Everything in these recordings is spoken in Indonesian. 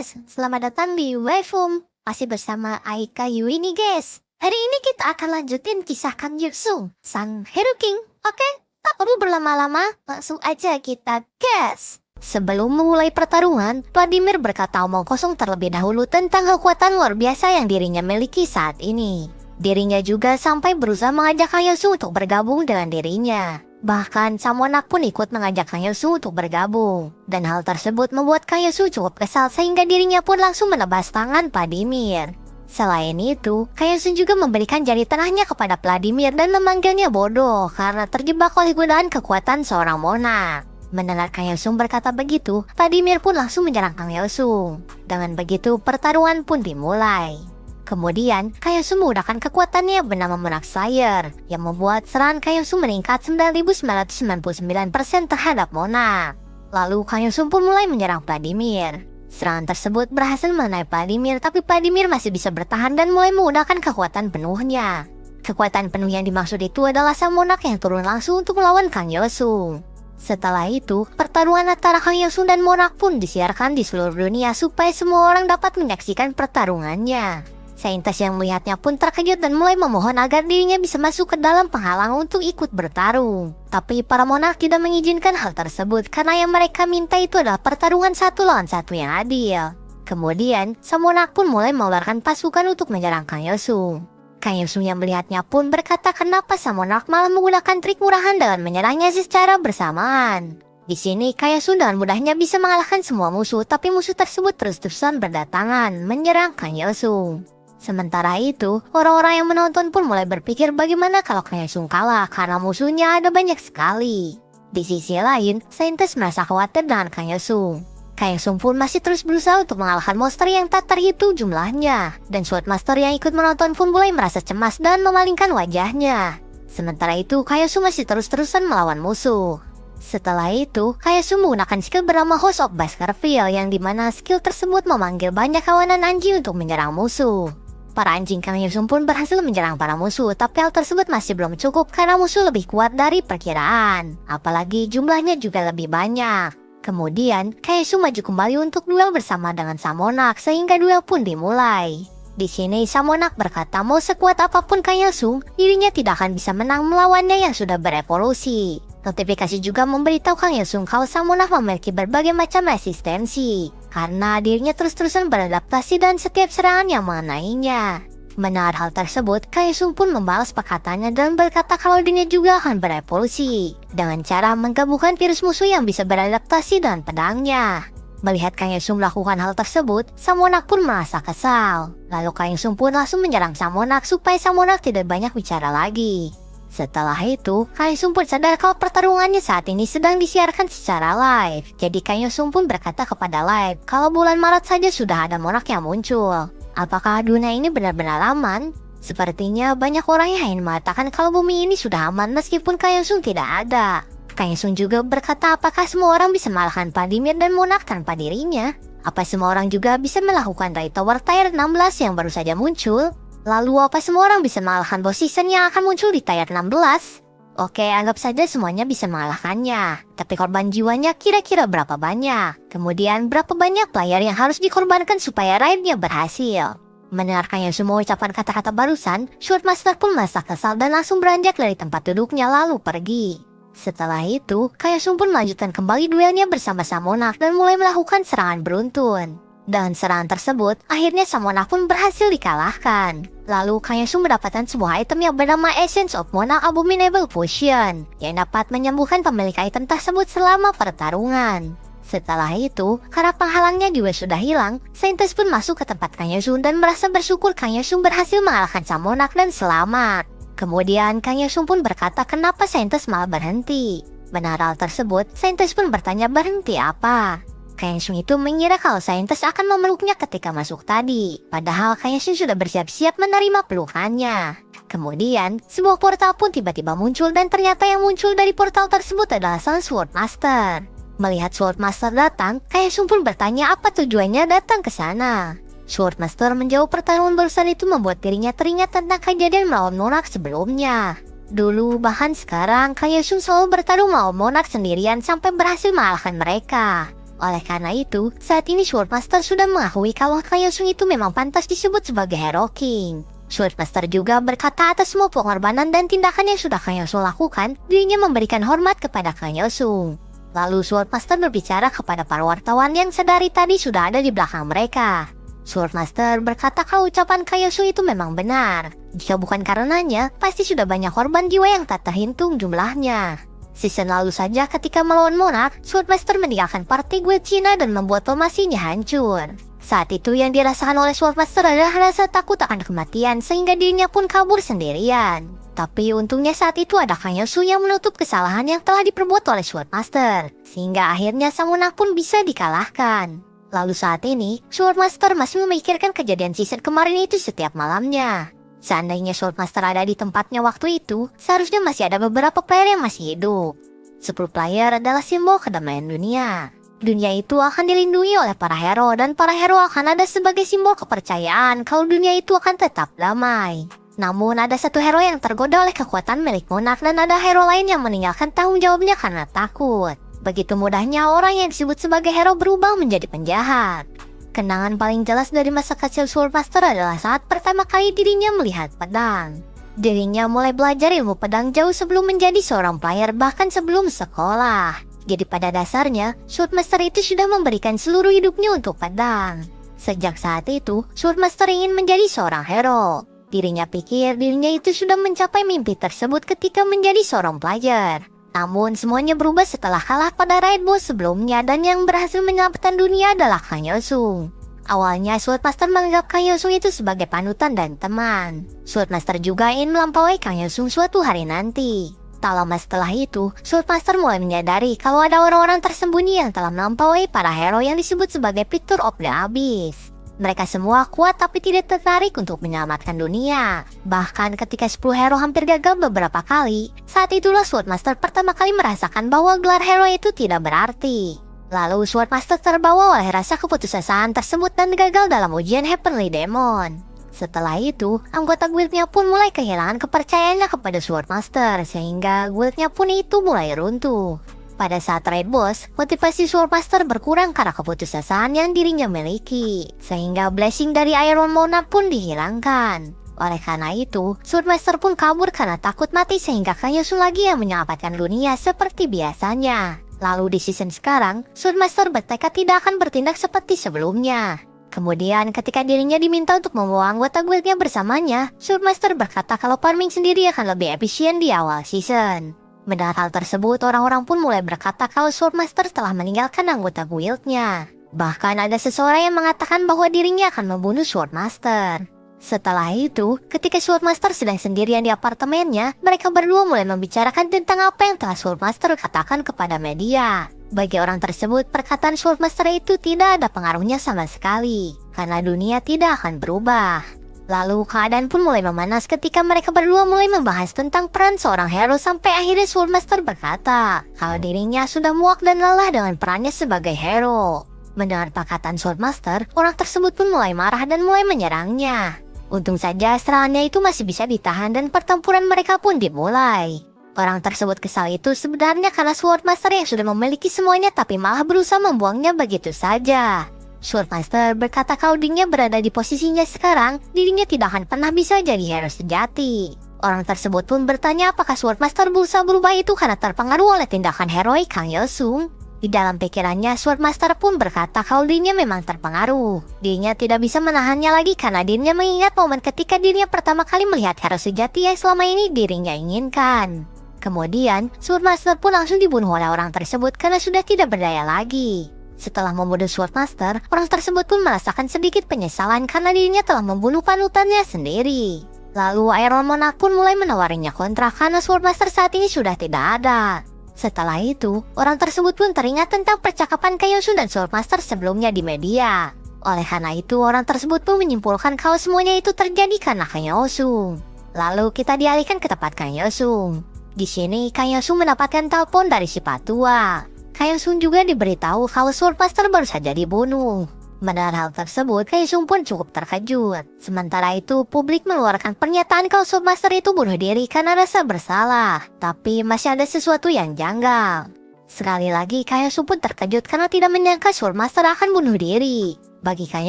guys, selamat datang di Waifum. Masih bersama Aika Yui nih guys. Hari ini kita akan lanjutin kisah Kang Yuksung, sang Hero King. Oke, tak perlu berlama-lama, langsung aja kita gas. Sebelum memulai pertarungan, Vladimir berkata omong kosong terlebih dahulu tentang kekuatan luar biasa yang dirinya miliki saat ini. Dirinya juga sampai berusaha mengajak Kang Yuksung untuk bergabung dengan dirinya. Bahkan Samonak pun ikut mengajak Kang Yuksung untuk bergabung. Dan hal tersebut membuat Kang Yuksung cukup kesal sehingga dirinya pun langsung menebas tangan Vladimir. Selain itu, Kang Yuksung juga memberikan jari tengahnya kepada Vladimir dan memanggilnya bodoh karena terjebak oleh godaan kekuatan seorang monark. Mendengar Kang Yuksung berkata begitu, Vladimir pun langsung menyerang Kang Yuksung. Dengan begitu, pertarungan pun dimulai. Kemudian, Kang Yuksung menggunakan kekuatannya bernama Monarch Slayer yang membuat serangan Kang Yuksung meningkat 9.999% terhadap Monarch. Lalu Kang Yuksung pun mulai menyerang Vladimir. Serangan tersebut berhasil mengenai Vladimir, tapi Vladimir masih bisa bertahan dan mulai menggunakan kekuatan penuhnya. Kekuatan penuh yang dimaksud itu adalah sang Monarch yang turun langsung untuk melawan Kang Yuksung. Setelah itu, pertarungan antara Kang Yuksung dan Monarch pun disiarkan di seluruh dunia supaya semua orang dapat menyaksikan pertarungannya. Saintis yang melihatnya pun terkejut dan mulai memohon agar dirinya bisa masuk ke dalam penghalang untuk ikut bertarung. Tapi para monark tidak mengizinkan hal tersebut karena yang mereka minta itu adalah pertarungan 1 lawan 1 yang adil. Kemudian, sang monark pun mulai mengeluarkan pasukan untuk menyerang Kang Yuksung. Kang Yuksung yang melihatnya pun berkata kenapa sang monark malah menggunakan trik murahan dengan menyerangnya secara bersamaan. Di sini, Kang Yuksung dengan mudahnya bisa mengalahkan semua musuh, tapi musuh tersebut terus-terusan berdatangan menyerang Kang Yuksung. Sementara itu, orang-orang yang menonton pun mulai berpikir bagaimana kalau Kang Yuksung kalah karena musuhnya ada banyak sekali. Di sisi lain, saintis merasa khawatir dengan Kang Yuksung. Kang Yuksung pun masih terus berusaha untuk mengalahkan monster yang tak terhitung jumlahnya. Dan Swordmaster yang ikut menonton pun mulai merasa cemas dan memalingkan wajahnya. Sementara itu, Kang Yuksung masih terus-terusan melawan musuh. Setelah itu, Kang Yuksung menggunakan skill bernama Host of Baskerville yang dimana skill tersebut memanggil banyak kawanan anjing untuk menyerang musuh. Para anjing Kang Yuksung pun berhasil menyerang para musuh, tapi hal tersebut masih belum cukup karena musuh lebih kuat dari perkiraan. Apalagi jumlahnya juga lebih banyak. Kemudian, Kang Yuksung maju kembali untuk duel bersama dengan Samonak sehingga duel pun dimulai. Di sini Samonak berkata mau sekuat apapun Kang Yuksung, dirinya tidak akan bisa menang melawannya yang sudah berevolusi. Notifikasi juga memberitahu Kang Yuksung kalau Samonak memiliki berbagai macam resistensi karena dirinya terus-terusan beradaptasi dan setiap serangan yang mengenainya. Mendengar hal tersebut, Kang Yuksung pun membalas perkataannya dan berkata kalau dirinya juga akan berevolusi dengan cara menggabungkan virus musuh yang bisa beradaptasi dengan pedangnya. Melihat Kang Yuksung melakukan hal tersebut, Samonak pun merasa kesal. Lalu Kang Yuksung pun langsung menyerang Samonak supaya Samonak tidak banyak bicara lagi. Setelah itu, Kang Yuksung pun sadar kalau pertarungannya saat ini sedang disiarkan secara live. Jadi Kang Yuksung pun berkata kepada live kalau bulan Maret saja sudah ada monark yang muncul. Apakah dunia ini benar-benar aman? Sepertinya banyak orang yang ingin mengatakan kalau bumi ini sudah aman meskipun Kang Yuksung tidak ada. Kang Yuksung juga berkata apakah semua orang bisa mengalahkan Vladimir dan monark tanpa dirinya? Apa semua orang juga bisa melakukan Raid Tower Tier 16 yang baru saja muncul? Lalu apa semua orang bisa mengalahkan boss season yang akan muncul di tier 16? Oke, anggap saja semuanya bisa mengalahkannya. Tapi korban jiwanya kira-kira berapa banyak? Kemudian berapa banyak player yang harus dikorbankan supaya raidnya berhasil? Mendengarkan semua ucapan kata-kata barusan, Swordmaster pun merasa kesal dan langsung beranjak dari tempat duduknya lalu pergi. Setelah itu, Kang Yuksung pun melanjutkan kembali duelnya bersama Samonak dan mulai melakukan serangan beruntun. Dan serangan tersebut, akhirnya Samonak pun berhasil dikalahkan. Lalu Kang Yuksung mendapatkan sebuah item yang bernama Essence of Monarch Abominable Potion yang dapat menyembuhkan pemilik item tersebut selama pertarungan. Setelah itu, karena penghalangnya juga sudah hilang, saintis pun masuk ke tempat Kang Yuksung dan merasa bersyukur Kang Yuksung berhasil mengalahkan Samonak dan selamat. Kemudian Kang Yuksung pun berkata kenapa saintis malah berhenti. Benar hal tersebut, saintis pun bertanya berhenti apa. Kang Yuksung itu mengira kalau saintis akan memeluknya ketika masuk tadi. Padahal Kang Yuksung sudah bersiap-siap menerima pelukannya. Kemudian, sebuah portal pun tiba-tiba muncul dan ternyata yang muncul dari portal tersebut adalah sang Swordmaster. Melihat Swordmaster datang, Kang Yuksung pun bertanya apa tujuannya datang ke sana. Swordmaster menjawab pertarungan barusan itu membuat dirinya teringat tentang kejadian melawan monark sebelumnya. Dulu bahkan sekarang Kang Yuksung selalu bertarung melawan monark sendirian sampai berhasil mengalahkan mereka. Oleh karena itu, saat ini Swordmaster sudah mengakui kalau Kang Yosung itu memang pantas disebut sebagai Hero King. Swordmaster juga berkata atas semua pengorbanan dan tindakan yang sudah Kang Yosung lakukan, dirinya memberikan hormat kepada Kang Yosung. Lalu Swordmaster berbicara kepada para wartawan yang sedari tadi sudah ada di belakang mereka. Swordmaster berkata kalau ucapan Kang Yosung itu memang benar. Jika bukan karenanya, pasti sudah banyak korban jiwa yang tak terhitung jumlahnya. Season lalu saja ketika melawan Monarch, Swordmaster meninggalkan partai guild Cina dan membuat formasinya hancur. Saat itu yang dirasakan oleh Swordmaster adalah rasa takut akan kematian sehingga dirinya pun kabur sendirian. Tapi untungnya saat itu ada Kang Yosung yang menutup kesalahan yang telah diperbuat oleh Swordmaster, sehingga akhirnya sang Monarch pun bisa dikalahkan. Lalu saat ini, Swordmaster masih memikirkan kejadian season kemarin itu setiap malamnya. Seandainya Swordmaster ada di tempatnya waktu itu, seharusnya masih ada beberapa player yang masih hidup. 10 player adalah simbol kedamaian dunia. Dunia itu akan dilindungi oleh para hero dan para hero akan ada sebagai simbol kepercayaan kalau dunia itu akan tetap damai. Namun ada satu hero yang tergoda oleh kekuatan milik Monarch dan ada hero lain yang meninggalkan tanggung jawabnya karena takut. Begitu mudahnya orang yang disebut sebagai hero berubah menjadi penjahat. Kenangan paling jelas dari masa kecil Swordmaster adalah saat pertama kali dirinya melihat pedang. Dirinya mulai belajar ilmu pedang jauh sebelum menjadi seorang player, bahkan sebelum sekolah. Jadi pada dasarnya, Swordmaster itu sudah memberikan seluruh hidupnya untuk pedang. Sejak saat itu, Swordmaster ingin menjadi seorang hero. Dirinya pikir dirinya itu sudah mencapai mimpi tersebut ketika menjadi seorang player. Namun semuanya berubah setelah kalah pada raid boss sebelumnya dan yang berhasil menyelamatkan dunia adalah Kang Yosung. Awalnya Swordmaster menganggap Kang Yosung itu sebagai panutan dan teman. Swordmaster juga ingin melampaui Kang Yosung suatu hari nanti. Tak lama setelah itu, Swordmaster mulai menyadari kalau ada orang-orang tersembunyi yang telah melampaui para hero yang disebut sebagai Picture of the Abyss. Mereka semua kuat tapi tidak tertarik untuk menyelamatkan dunia. Bahkan ketika 10 hero hampir gagal beberapa kali, saat itulah Swordmaster pertama kali merasakan bahwa gelar hero itu tidak berarti. Lalu Swordmaster terbawa oleh rasa keputusasaan tersebut dan gagal dalam ujian Heavenly Demon. Setelah itu, anggota guildnya pun mulai kehilangan kepercayaannya kepada Swordmaster sehingga guildnya pun itu mulai runtuh. Pada saat raid boss, motivasi Swordmaster berkurang karena keputusasaan yang dirinya miliki, sehingga blessing dari Iron Monarch pun dihilangkan. Oleh karena itu, Swordmaster pun kabur karena takut mati sehingga Kang Yosung lagi yang menyelamatkan dunia seperti biasanya. Lalu di season sekarang, Swordmaster bertekad tidak akan bertindak seperti sebelumnya. Kemudian ketika dirinya diminta untuk membawa anggota guildnya bersamanya, Swordmaster berkata kalau farming sendiri akan lebih efisien di awal season. Mendengar hal tersebut, orang-orang pun mulai berkata kalau Swordmaster telah meninggalkan anggota guildnya. Bahkan ada seseorang yang mengatakan bahwa dirinya akan membunuh Swordmaster. Setelah itu, ketika Swordmaster sedang sendirian di apartemennya, mereka berdua mulai membicarakan tentang apa yang telah Swordmaster katakan kepada media. Bagi orang tersebut, perkataan Swordmaster itu tidak ada pengaruhnya sama sekali, karena dunia tidak akan berubah. Lalu keadaan pun mulai memanas ketika mereka berdua mulai membahas tentang peran seorang hero sampai akhirnya Swordmaster berkata kalau dirinya sudah muak dan lelah dengan perannya sebagai hero. Mendengar perkataan Swordmaster, orang tersebut pun mulai marah dan mulai menyerangnya. Untung saja serangannya itu masih bisa ditahan dan pertempuran mereka pun dimulai. Orang tersebut kesal itu sebenarnya karena Swordmaster yang sudah memiliki semuanya tapi malah berusaha membuangnya begitu saja. Swordmaster berkata kalau dirinya berada di posisinya sekarang, dirinya tidak akan pernah bisa jadi hero sejati. Orang tersebut pun bertanya apakah Swordmaster berusaha berubah itu karena terpengaruh oleh tindakan heroik Kang Yosung. Di dalam pikirannya, Swordmaster pun berkata kalau dirinya memang terpengaruh. Dirinya tidak bisa menahannya lagi karena dirinya mengingat momen ketika dirinya pertama kali melihat hero sejati yang selama ini dirinya inginkan. Kemudian, Swordmaster pun langsung dibunuh oleh orang tersebut karena sudah tidak berdaya lagi. Setelah membunuh Swordmaster, orang tersebut pun merasakan sedikit penyesalan karena dirinya telah membunuh panutannya sendiri. Lalu Iron Monarch pun mulai menawarinya kontrak karena Swordmaster saat ini sudah tidak ada. Setelah itu, orang tersebut pun teringat tentang percakapan Kang Yosung dan Swordmaster sebelumnya di media. Oleh karena itu, orang tersebut pun menyimpulkan kalau semuanya itu terjadi karena Kang Yosung. Lalu kita dialihkan ke tempat Kang Yosung. Di sini, Kang Yosung mendapatkan telepon dari si Patua. Kang Yosung juga diberitahu kalau Swordmaster baru saja dibunuh. Mendengar hal tersebut, Kang Yosung pun cukup terkejut. Sementara itu, publik mengeluarkan pernyataan kalau Swordmaster itu bunuh diri karena rasa bersalah. Tapi masih ada sesuatu yang janggal. Sekali lagi Kang Yosung pun terkejut karena tidak menyangka Swordmaster akan bunuh diri. Bagi Kang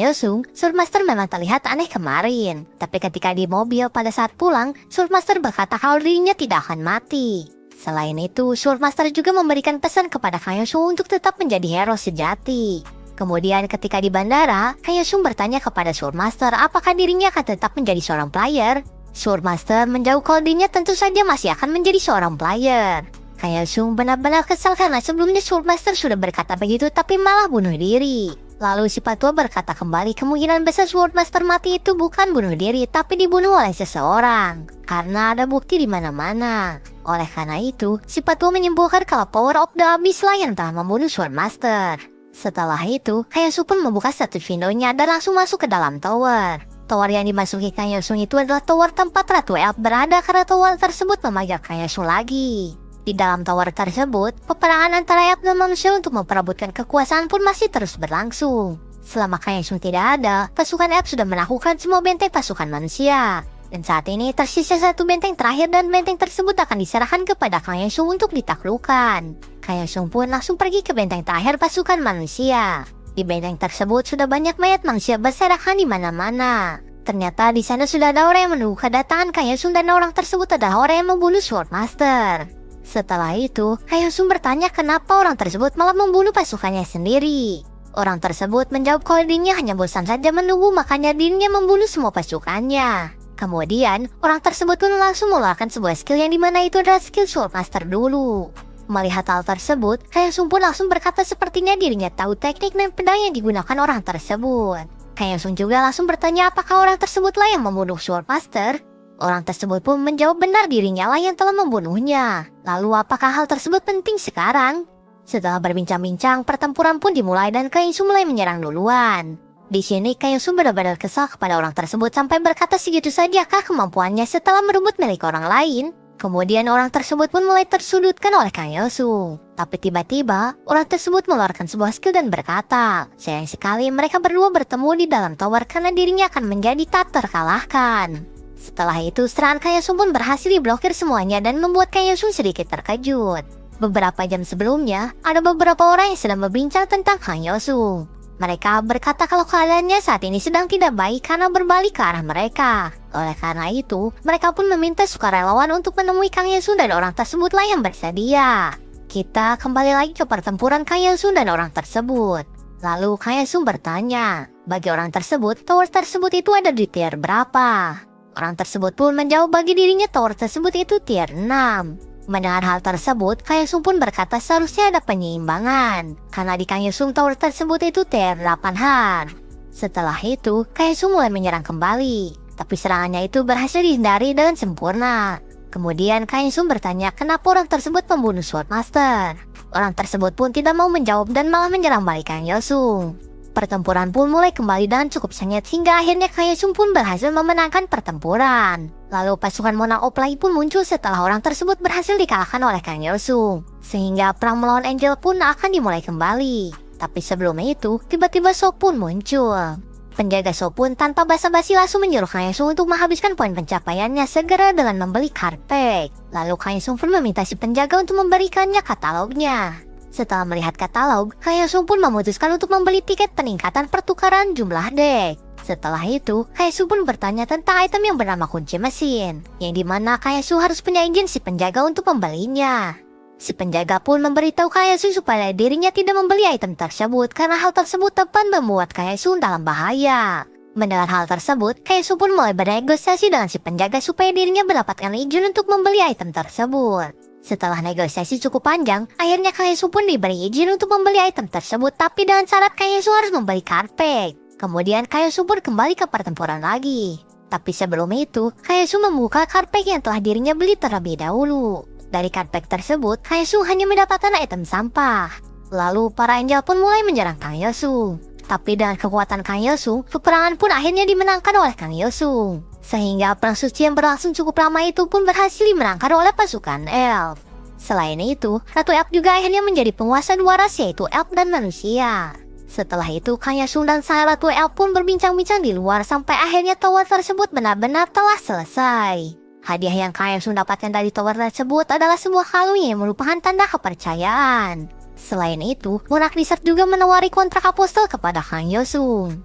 Yosung, Swordmaster memang terlihat aneh kemarin. Tapi ketika di mobil pada saat pulang, Swordmaster berkata kalau dirinya tidak akan mati. Selain itu, Swordmaster juga memberikan pesan kepada Kang Yosung untuk tetap menjadi hero sejati. Kemudian ketika di bandara, Kang Yosung bertanya kepada Swordmaster apakah dirinya akan tetap menjadi seorang player. Swordmaster menjawab kalau dirinya tentu saja masih akan menjadi seorang player. Kang Yosung benar-benar kesal karena sebelumnya Swordmaster sudah berkata begitu tapi malah bunuh diri. Lalu si Patua berkata kembali kemungkinan besar Swordmaster mati itu bukan bunuh diri tapi dibunuh oleh seseorang. Karena ada bukti di mana-mana. Oleh karena itu, si Patua menyimpulkan kalau Power of the Abyss lah yang telah membunuh Swordmaster. Setelah itu, Kang Yosung pun membuka status windownya dan langsung masuk ke dalam tower. Tower yang dimasuki Kang Yosung itu adalah tower tempat Ratu Elf berada karena tower tersebut memanggil Kang Yosung lagi. Di dalam tower tersebut, peperangan antara elf dan manusia untuk memperebutkan kekuasaan pun masih terus berlangsung. Selama Kang Yosung tidak ada, pasukan elf sudah menaklukkan semua benteng pasukan manusia. Dan saat ini tersisa satu benteng terakhir dan benteng tersebut akan diserahkan kepada Kang Yosung untuk ditaklukkan. Kang Yosung pun langsung pergi ke benteng terakhir pasukan manusia. Di benteng tersebut sudah banyak mayat manusia berserakan di mana-mana. Ternyata di sana sudah ada orang yang menunggu kedatangan Kang Yosung dan orang tersebut adalah orang yang membunuh Swordmaster. Setelah itu, Kang Yosung bertanya kenapa orang tersebut malah membunuh pasukannya sendiri. Orang tersebut menjawab kalau dirinya hanya bosan saja menunggu makanya dirinya membunuh semua pasukannya. Kemudian, orang tersebut pun langsung mengeluarkan sebuah skill yang dimana itu adalah skill Swordmaster dulu. Melihat hal tersebut, Kang Yosung pun langsung berkata sepertinya dirinya tahu teknik dan pedang yang digunakan orang tersebut. Kang Yosung juga langsung bertanya apakah orang tersebutlah yang membunuh Swordmaster. Orang tersebut pun menjawab benar dirinya lah yang telah membunuhnya. Lalu apakah hal tersebut penting sekarang? Setelah berbincang-bincang, pertempuran pun dimulai dan Kang Yosung mulai menyerang duluan. Di sini Kang Yosung benar-benar kesal kepada orang tersebut sampai berkata segitu sajakah kemampuannya setelah merebut milik orang lain. Kemudian orang tersebut pun mulai tersudutkan oleh Kang Yosung. Tapi tiba-tiba orang tersebut mengeluarkan sebuah skill dan berkata, sayang sekali mereka berdua bertemu di dalam tower karena dirinya akan menjadi tak terkalahkan. Setelah itu, serangan Kang Yosung pun berhasil diblokir semuanya dan membuat Kang Yosung sedikit terkejut. Beberapa jam sebelumnya, ada beberapa orang yang sedang berbincang tentang Kang Yosung. Mereka berkata kalau keadaannya saat ini sedang tidak baik karena berbalik ke arah mereka. Oleh karena itu, mereka pun meminta sukarelawan untuk menemui Kang Yosung dan orang tersebutlah yang bersedia. Kita kembali lagi ke pertempuran Kang Yosung dan orang tersebut. Lalu Kang Yosung bertanya, bagi orang tersebut, tower tersebut itu ada di tier berapa? Orang tersebut pun menjawab bagi dirinya tower tersebut itu tier 6. Mendengar hal tersebut, Kang Yosung pun berkata seharusnya ada penyeimbangan. Karena di Kang Yosung tower tersebut itu tier 8 har. Setelah itu, Kang Yosung mulai menyerang kembali. Tapi serangannya itu berhasil dihindari dengan sempurna. Kemudian Kang Yosung bertanya kenapa orang tersebut membunuh Swordmaster. Orang tersebut pun tidak mau menjawab dan malah menyerang balik Kang Yosung. Pertempuran pun mulai kembali dengan cukup sengit hingga akhirnya Kang Yosung pun berhasil memenangkan pertempuran. Lalu pasukan Monarch of Light pun muncul setelah orang tersebut berhasil dikalahkan oleh Kang Yosung. Sehingga perang melawan Angel pun akan dimulai kembali. Tapi sebelum itu, tiba-tiba Sok pun muncul. Penjaga Sok pun tanpa basa-basi langsung menyuruh Kang Yosung untuk menghabiskan poin pencapaiannya segera dengan membeli karpet. Lalu Kang Yosung pun meminta si penjaga untuk memberikannya katalognya. Setelah melihat katalog, Kang Yosung pun memutuskan untuk membeli tiket peningkatan pertukaran jumlah deck. Setelah itu, Kang Yosung pun bertanya tentang item yang bernama kunci mesin, yang dimana Kang Yosung harus punya izin si penjaga untuk membelinya. Si penjaga pun memberitahu Kang Yosung supaya dirinya tidak membeli item tersebut karena hal tersebut tepat membuat Kang Yosung dalam bahaya. Mendengar hal tersebut, Kang Yosung pun mulai bernegosiasi dengan si penjaga supaya dirinya mendapatkan izin untuk membeli item tersebut. Setelah negosiasi cukup panjang, akhirnya Kang Yosung pun diberi izin untuk membeli item tersebut tapi dengan syarat Kang Yosung harus membeli karpet. Kemudian Kang Yosung pun kembali ke pertempuran lagi. Tapi sebelum itu, Kang Yosung membuka karpet yang telah dirinya beli terlebih dahulu. Dari karpet tersebut, Kang Yosung hanya mendapatkan item sampah. Lalu para angel pun mulai menyerang Kang Yosung. Tapi dengan kekuatan Kang Yosung, peperangan pun akhirnya dimenangkan oleh Kang Yosung. Sehingga perang suci yang berlangsung cukup lama itu pun berhasil dimenangkan oleh pasukan elf. Selain itu, Ratu Elf juga akhirnya menjadi penguasa dua ras yaitu elf dan manusia. Setelah itu, Kang Yosung dan sang Ratu Elf pun berbincang-bincang di luar sampai akhirnya tower tersebut benar-benar telah selesai. Hadiah yang Kang Yosung dapatkan dari tower tersebut adalah sebuah kalung yang merupakan tanda kepercayaan. Selain itu, Monarch Desert juga menawari kontrak apostol kepada Kang Yosung.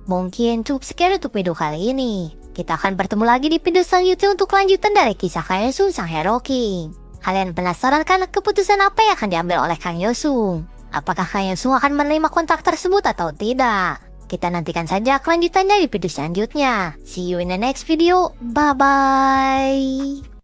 Mungkin cukup sekian untuk video kali ini. Kita akan bertemu lagi di video selanjutnya untuk kelanjutan dari kisah Kang Yosung sang Hero King. Kalian penasaran kan keputusan apa yang akan diambil oleh Kang Yosung? Apakah Kang Yosung akan menerima kontrak tersebut atau tidak? Kita nantikan saja kelanjutannya di video selanjutnya. See you in the next video. Bye-bye.